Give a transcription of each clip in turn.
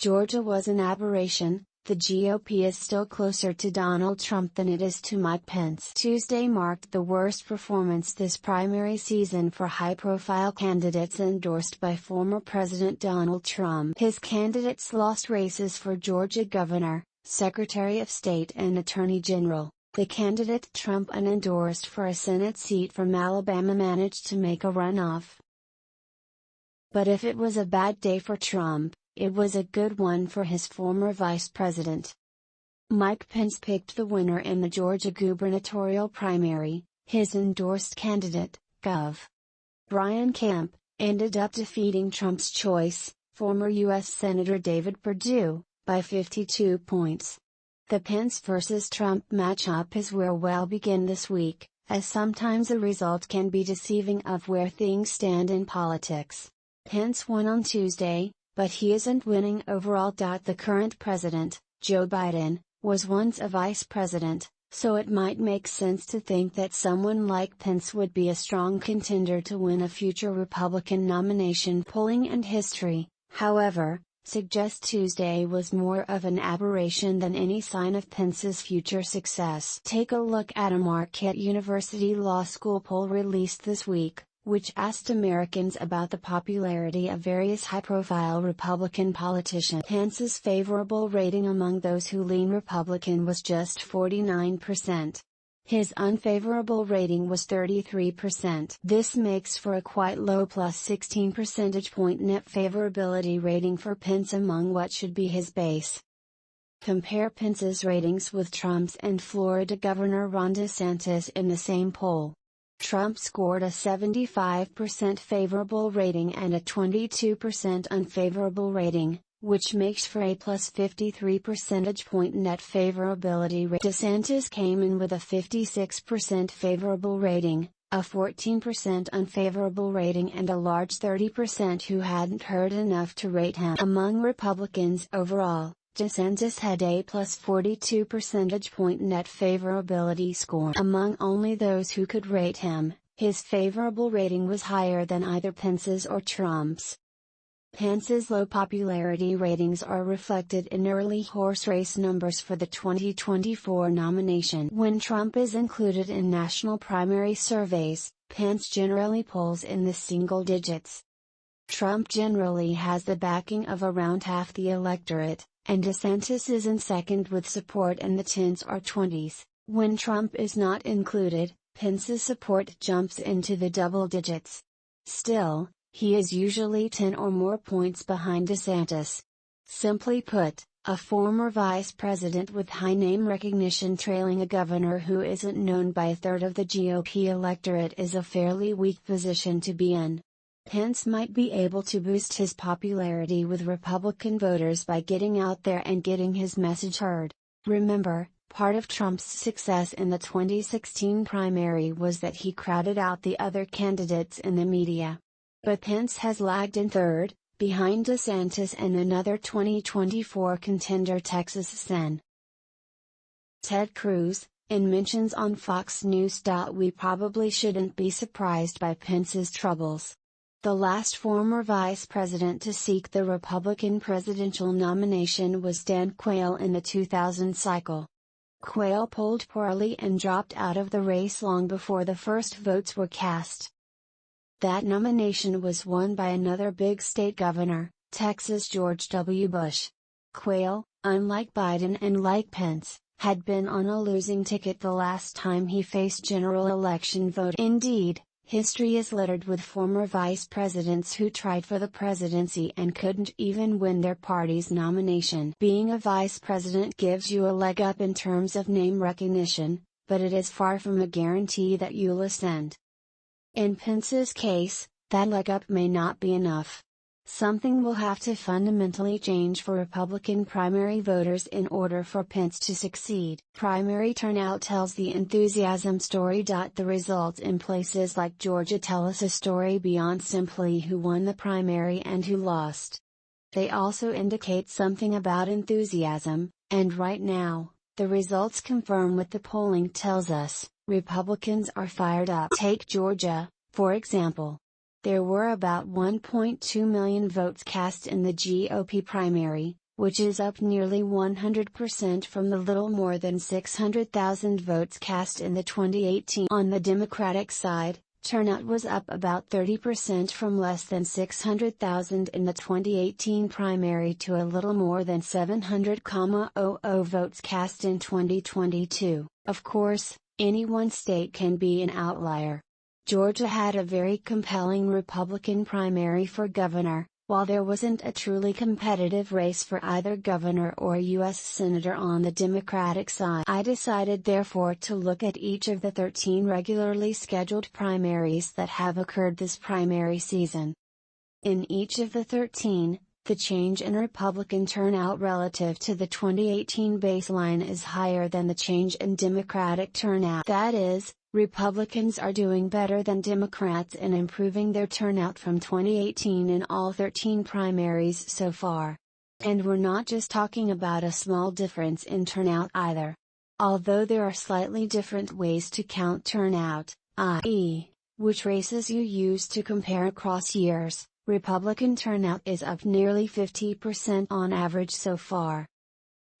Georgia was an aberration. The GOP is still closer to Donald Trump than it is to Mike Pence. Tuesday marked the worst performance this primary season for high-profile candidates endorsed by former President Donald Trump. His candidates lost races for Georgia Governor, Secretary of State and Attorney General. The candidate Trump unendorsed for a Senate seat from Alabama managed to make a runoff. But if it was a bad day for Trump, it was a good one for his former vice president. Mike Pence picked the winner in the Georgia gubernatorial primary. His endorsed candidate, Gov. Brian Kemp, ended up defeating Trump's choice, former U.S. Senator David Perdue, by 52 points. The Pence versus Trump matchup is where we'll begin this week, as sometimes a result can be deceiving of where things stand in politics. Pence won on Tuesday, but he isn't winning overall. The current president, Joe Biden, was once a vice president, so it might make sense to think that someone like Pence would be a strong contender to win a future Republican nomination. Polling and history, however, suggest Tuesday was more of an aberration than any sign of Pence's future success. Take a look at a Marquette University Law School poll released this week, which asked Americans about the popularity of various high-profile Republican politicians. Pence's favorable rating among those who lean Republican was just 49%. His unfavorable rating was 33%. This makes for a quite low plus 16 percentage point net favorability rating for Pence among what should be his base. Compare Pence's ratings with Trump's and Florida Governor Ron DeSantis in the same poll. Trump scored a 75% favorable rating and a 22% unfavorable rating, which makes for a plus 53 percentage point net favorability rate. DeSantis came in with a 56% favorable rating, a 14% unfavorable rating and a large 30% who hadn't heard enough to rate him. Among Republicans overall, DeSantis had a plus 42 percentage point net favorability score. Among only those who could rate him, his favorable rating was higher than either Pence's or Trump's. Pence's low popularity ratings are reflected in early horse race numbers for the 2024 nomination. When Trump is included in national primary surveys, Pence generally polls in the single digits. Trump generally has the backing of around half the electorate, and DeSantis is in second with support in the 10s or 20s. When Trump is not included, Pence's support jumps into the double digits. Still, he is usually 10 or more points behind DeSantis. Simply put, a former vice president with high name recognition trailing a governor who isn't known by a third of the GOP electorate is a fairly weak position to be in. Pence might be able to boost his popularity with Republican voters by getting out there and getting his message heard. Remember, part of Trump's success in the 2016 primary was that he crowded out the other candidates in the media. But Pence has lagged in third, behind DeSantis and another 2024 contender Texas Sen. Ted Cruz, in mentions on Fox News. We probably shouldn't be surprised by Pence's troubles. The last former vice president to seek the Republican presidential nomination was Dan Quayle in the 2000 cycle. Quayle polled poorly and dropped out of the race long before the first votes were cast. That nomination was won by another big state governor, Texas George W. Bush. Quayle, unlike Biden and like Pence, had been on a losing ticket the last time he faced general election voting. Indeed, history is littered with former vice presidents who tried for the presidency and couldn't even win their party's nomination. Being a vice president gives you a leg up in terms of name recognition, but it is far from a guarantee that you'll ascend. In Pence's case, that leg up may not be enough. Something will have to fundamentally change for Republican primary voters in order for Pence to succeed. Primary turnout tells the enthusiasm story. The results in places like Georgia tell us a story beyond simply who won the primary and who lost. They also indicate something about enthusiasm, and right now, the results confirm what the polling tells us: Republicans are fired up. Take Georgia, for example. There were about 1.2 million votes cast in the GOP primary, which is up nearly 100% from the little more than 600,000 votes cast in the 2018. On the Democratic side, turnout was up about 30% from less than 600,000 in the 2018 primary to a little more than 700,000 votes cast in 2022. Of course, any one state can be an outlier. Georgia had a very compelling Republican primary for governor, while there wasn't a truly competitive race for either governor or U.S. senator on the Democratic side. I decided therefore to look at each of the 13 regularly scheduled primaries that have occurred this primary season. In each of the 13, the change in Republican turnout relative to the 2018 baseline is higher than the change in Democratic turnout. That is, Republicans are doing better than Democrats in improving their turnout from 2018 in all 13 primaries so far. And we're not just talking about a small difference in turnout either. Although there are slightly different ways to count turnout, i.e., which races you use to compare across years, Republican turnout is up nearly 50% on average so far.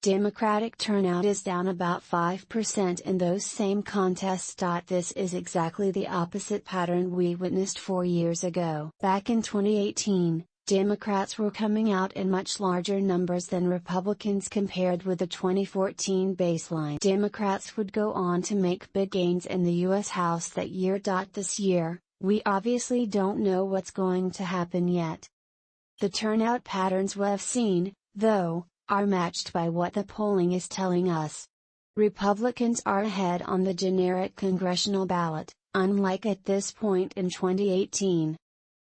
Democratic turnout is down about 5% in those same contests. This is exactly the opposite pattern we witnessed 4 years ago. Back in 2018, Democrats were coming out in much larger numbers than Republicans compared with the 2014 baseline. Democrats would go on to make big gains in the U.S. House that year. This year, we obviously don't know what's going to happen yet. The turnout patterns we've seen, though, are matched by what the polling is telling us. Republicans are ahead on the generic congressional ballot, unlike at this point in 2018.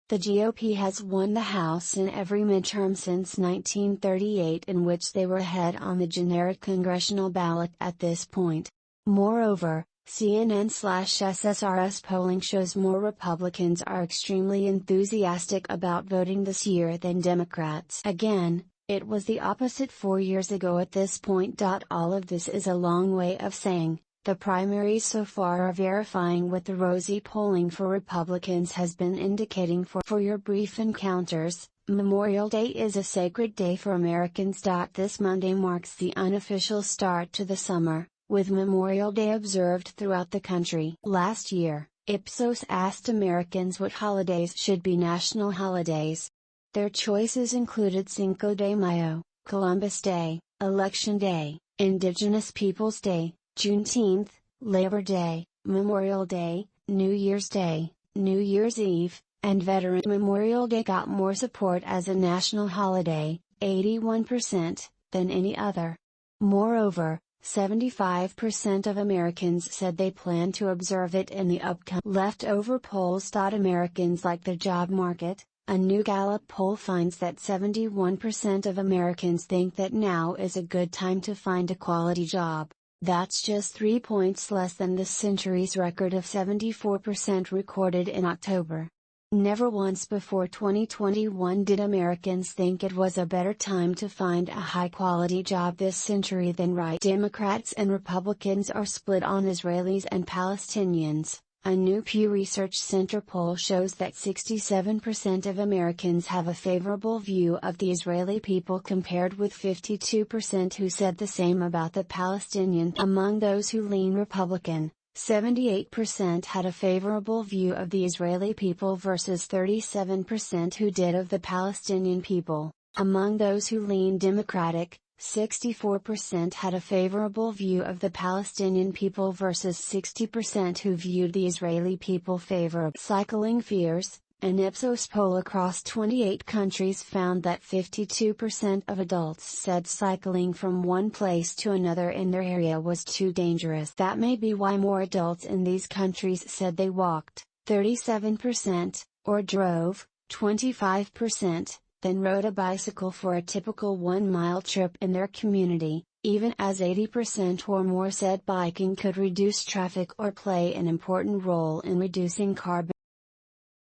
The GOP has won the House in every midterm since 1938 in which they were ahead on the generic congressional ballot at this point. Moreover, CNN/SSRS polling shows more Republicans are extremely enthusiastic about voting this year than Democrats. Again, it was the opposite 4 years ago at this point. All of this is a long way of saying, the primaries so far are verifying what the rosy polling for Republicans has been indicating. For your brief encounters, Memorial Day is a sacred day for Americans. This Monday marks the unofficial start to the summer, with Memorial Day observed throughout the country. Last year, Ipsos asked Americans what holidays should be national holidays. Their choices included Cinco de Mayo, Columbus Day, Election Day, Indigenous Peoples Day, Juneteenth, Labor Day, Memorial Day, New Year's Day, New Year's Eve, and Veteran. Memorial Day got more support as a national holiday, 81%, than any other. Moreover, 75% of Americans said they plan to observe it in the upcoming leftover polls. Americans like the job market. A new Gallup poll finds that 71% of Americans think that now is a good time to find a quality job. That's just 3 points less than this century's record of 74% recorded in October. Never once before 2021 did Americans think it was a better time to find a high-quality job this century than right. Democrats and Republicans are split on Israelis and Palestinians. A new Pew Research Center poll shows that 67% of Americans have a favorable view of the Israeli people compared with 52% who said the same about the Palestinian. Among those who lean Republican, 78% had a favorable view of the Israeli people versus 37% who did of the Palestinian people. Among those who lean Democratic, 64% had a favorable view of the Palestinian people versus 60% who viewed the Israeli people favorably. Cycling fears. An Ipsos poll across 28 countries found that 52% of adults said cycling from one place to another in their area was too dangerous. That may be why more adults in these countries said they walked, 37%, or drove, 25%. Then rode a bicycle for a typical 1-mile trip in their community, even as 80% or more said biking could reduce traffic or play an important role in reducing carbon